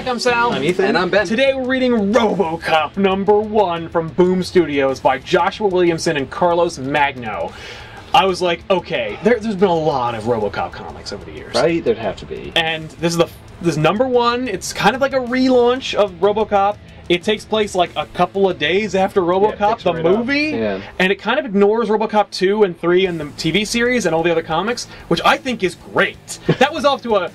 I'm Sal. I'm Ethan. And I'm Ben. Today we're reading Robocop #1 from Boom Studios by Joshua Williamson and Carlos Magno. I was like, okay, there's been a lot of Robocop comics over the years. Right? There'd have to be. And this is #1. It's kind of like a relaunch of Robocop. It takes place like a couple of days after Robocop, the movie, and it kind of ignores Robocop 2 and 3 and the TV series and all the other comics, which I think is great. That was off to a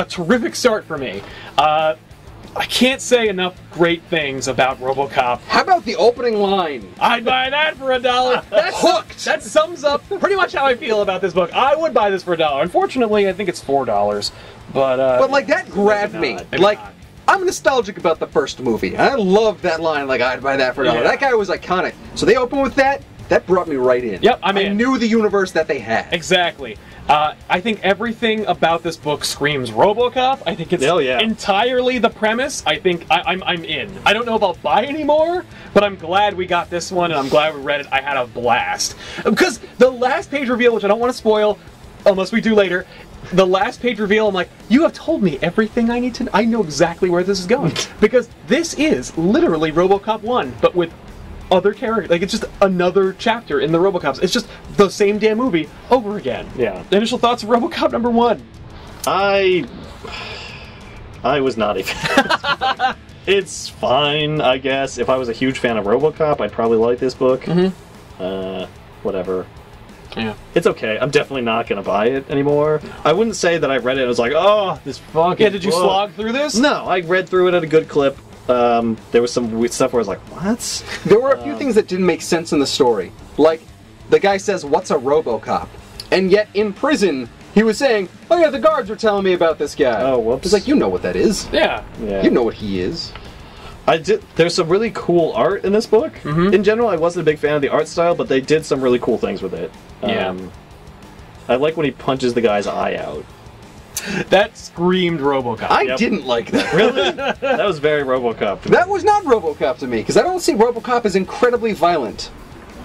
terrific start for me. I can't say enough great things about Robocop. How about the opening line? I'd buy that for $1. That's hooked! That sums up pretty much how I feel about this book. I would buy this for $1. Unfortunately, I think it's $4. But like, that grabbed me. Like, I'm nostalgic about the first movie. I love that line, like, I'd buy that for $1. Yeah. That guy was iconic. So they open with that. That brought me right in. Yep, I knew the universe that they had. Exactly. I think everything about this book screams Robocop. I think it's entirely the premise. I think I'm in. I don't know about buy anymore, but I'm glad we got this one, and I'm glad we read it. I had a blast. Because the last page reveal, which I don't want to spoil, unless we do later, the last page reveal, I'm like, you have told me everything I need to know. I know exactly where this is going. Because this is literally Robocop 1, but with other characters. Like, it's just another chapter in the Robocops. It's just the same damn movie over again. Yeah. Initial thoughts of Robocop #1. I was not a fan. It's fine, I guess. If I was a huge fan of Robocop, I'd probably like this book. Whatever. Yeah. It's okay. I'm definitely not going to buy it anymore. I wouldn't say that I read it and was like, oh, this fucking did you slog through this? No, I read through it at a good clip. There was some weird stuff where I was like, what? There were a few things that didn't make sense in the story. Like, the guy says, what's a Robocop? And yet, in prison, he was saying, oh yeah, the guards were telling me about this guy. Oh, whoops. It's like, you know what that is. Yeah. You know what he is. There's some really cool art in this book. In general, I wasn't a big fan of the art style, but they did some really cool things with it. I like when he punches the guy's eye out. That screamed Robocop. I didn't like that. Really? That was very Robocop to me. That was not Robocop to me, because I don't see Robocop as incredibly violent.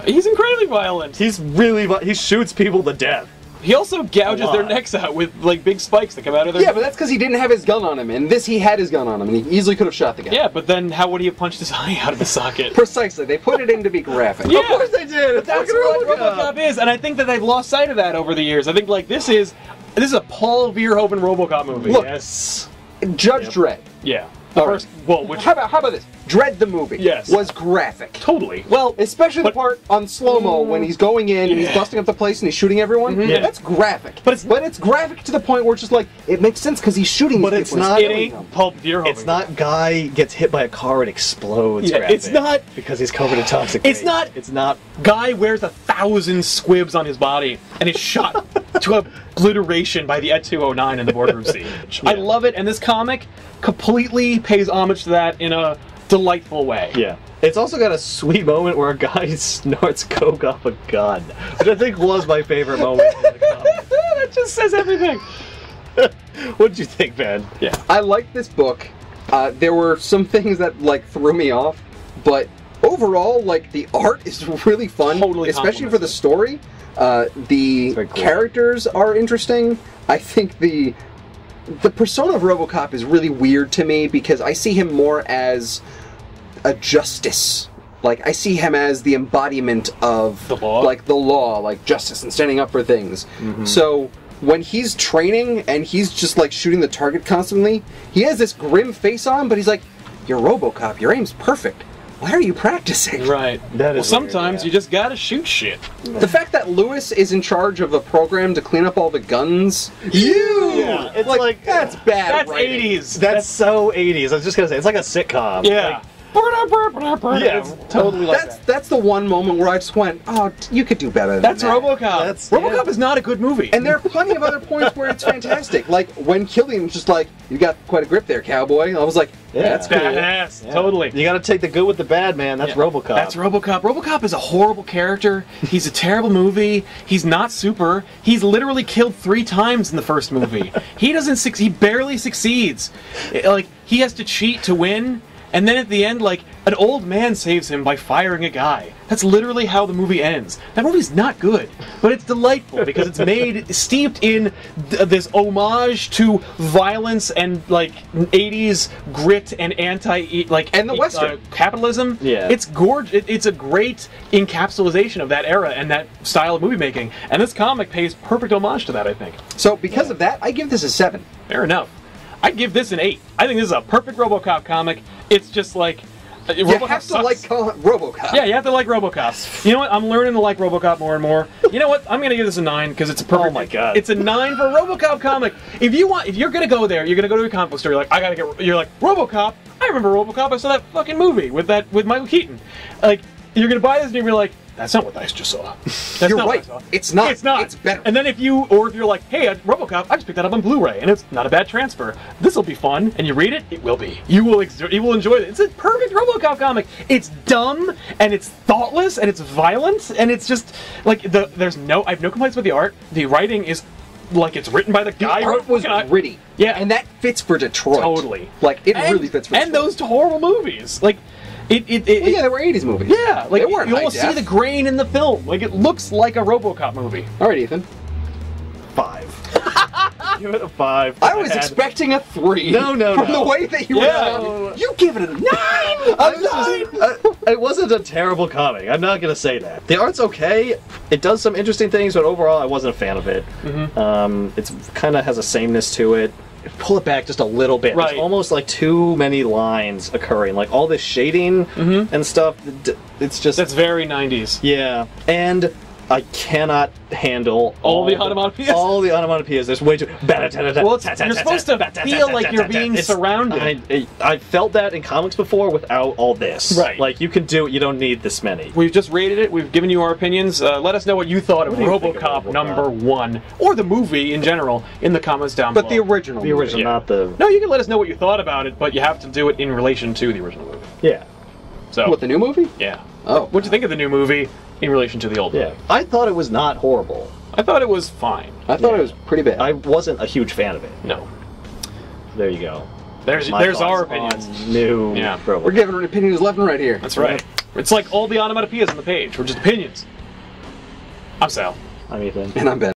He's incredibly violent. He shoots people to death. He also gouges their necks out with, like, big spikes that come out of their... Yeah, but that's because he didn't have his gun on him. In this, he had his gun on him, and he easily could have shot the guy. Yeah, but then how would he have punched his eye out of the socket? Precisely. They put it in to be graphic. Yeah. Of course they did. It's That's what Robocop is, and I think that they've lost sight of that over the years. I think, like, this is a Paul Verhoeven Robocop movie. Look, yes. Judge Dredd. Yeah. How about this? Dredd the movie. Yes. Was graphic. Totally. Well, especially the part on slow-mo when he's going in and he's busting up the place and he's shooting everyone. Yeah. That's graphic. But it's graphic to the point where it's just like, it makes sense because he's shooting these people. It's not. It ain't Paul Verhoeven. It's not guy gets hit by a car and explodes. Yeah, it's not because he's covered in toxic waste. It's not. Guy wears 1,000 squibs on his body and is shot to obliteration by the Ed 209 in the boardroom scene. I love it, and this comic completely pays homage to that in a delightful way. Yeah. It's also got a sweet moment where a guy snorts coke off a gun, which I think was my favorite moment in the comic. That just says everything. What did you think, Ben? Yeah. I liked this book. There were some things that, like, threw me off, but overall, like, the art is really fun, especially for the story. The characters are interesting. I think the persona of Robocop is really weird to me because I see him more as a justice. Like, I see him as the embodiment of the law, like justice and standing up for things. So when he's training and he's just like shooting the target constantly, he has this grim face on, but he's like, "You're Robocop. Your aim's perfect. Why are you practicing?" Right. That is sometimes you just gotta shoot shit. The fact that Lewis is in charge of the program to clean up all the guns, yeah, it's like that's bad. That's writing. 80s. That's so 80s. I was just gonna say it's like a sitcom. Yeah. Yeah, it's totally like that. That's the one moment where I just went, "Oh, you could do better than that." That's Robocop. Robocop is not a good movie. And there are plenty of other points where it's fantastic. Like when Killian's just like, "You got quite a grip there, cowboy." I was like, "That's cool." Badass. Yeah. Totally. You got to take the good with the bad, man. That's Robocop. That's Robocop. Robocop is a horrible character. He's a terrible movie. He's not super. He's literally killed 3 times in the first movie. He barely succeeds. Like, he has to cheat to win. And then at the end, like, an old man saves him by firing a guy. That's literally how the movie ends. That movie's not good, but it's delightful because it's made steeped in this homage to violence and like 80s grit and and the Western capitalism. Yeah, it's gorgeous. It's a great encapsulation of that era and that style of movie making. And this comic pays perfect homage to that, I think. So because of that, I give this a 7. Fair enough. I'd give this an 8. I think this is a perfect RoboCop comic. It's just like. You have to like RoboCop. Yeah, you have to like RoboCop. You know what? I'm learning to like RoboCop more and more. You know what? I'm gonna give this a 9 because it's a perfect. Oh my god! It's a 9 for a RoboCop comic. If you're gonna go there, you're gonna go to a comic book store. You're like, you're like RoboCop. I remember RoboCop. I saw that fucking movie with Michael Keaton. Like, you're gonna buy this and you're like, that's not what I just saw. That's you're not right. What I saw. It's not. It's not. It's better. And then if you're like, hey, RoboCop, I just picked that up on Blu-ray, and it's not a bad transfer. This will be fun, and you read it, it will be. You will enjoy it. It's a perfect RoboCop comic. It's dumb, and it's thoughtless, and it's violent, and it's just like I have no complaints with the art. The writing is like it's written by the guy. The art was gritty. Yeah, and that fits for Detroit. Totally. Like really fits for Detroit. And those horrible movies, like. Well, yeah, they were 80s movies. Yeah, like they weren't you almost see the grain in the film. Like it looks like a RoboCop movie. All right, Ethan. 5. Give it a 5. I was expecting a 3. No. From the way that you were. You give it a 9. It wasn't a terrible comic. I'm not gonna say that. The art's okay. It does some interesting things, but overall, I wasn't a fan of it. It's kind of has a sameness to it. Pull it back just a little bit. Right. There's almost like too many lines occurring, like all this shading and stuff. It's just that's very 90s. Yeah, and I cannot handle all the onomatopoeias. All the onomatopoeias. There's way too. Well, you're supposed to feel like you're being surrounded. I felt that in comics before without all this. Right. Like you can do it. You don't need this many. We've just rated it. We've given you our opinions. Let us know what you thought of RoboCop #1 or the movie in general in the comments down below. But the original, not the. No, you can let us know what you thought about it, but you have to do it in relation to the original movie. Yeah. So. What, the new movie? Yeah. Oh. What'd you think of the new movie in relation to the old movie? I thought it was not horrible. I thought it was fine. I thought it was pretty bad. I wasn't a huge fan of it. No. There you go. There's our opinions. New. Yeah. We're giving opinions left and right here. That's right. It's like all the onomatopoeias on the page. We're just opinions. I'm Sal. I'm Ethan. And I'm Ben.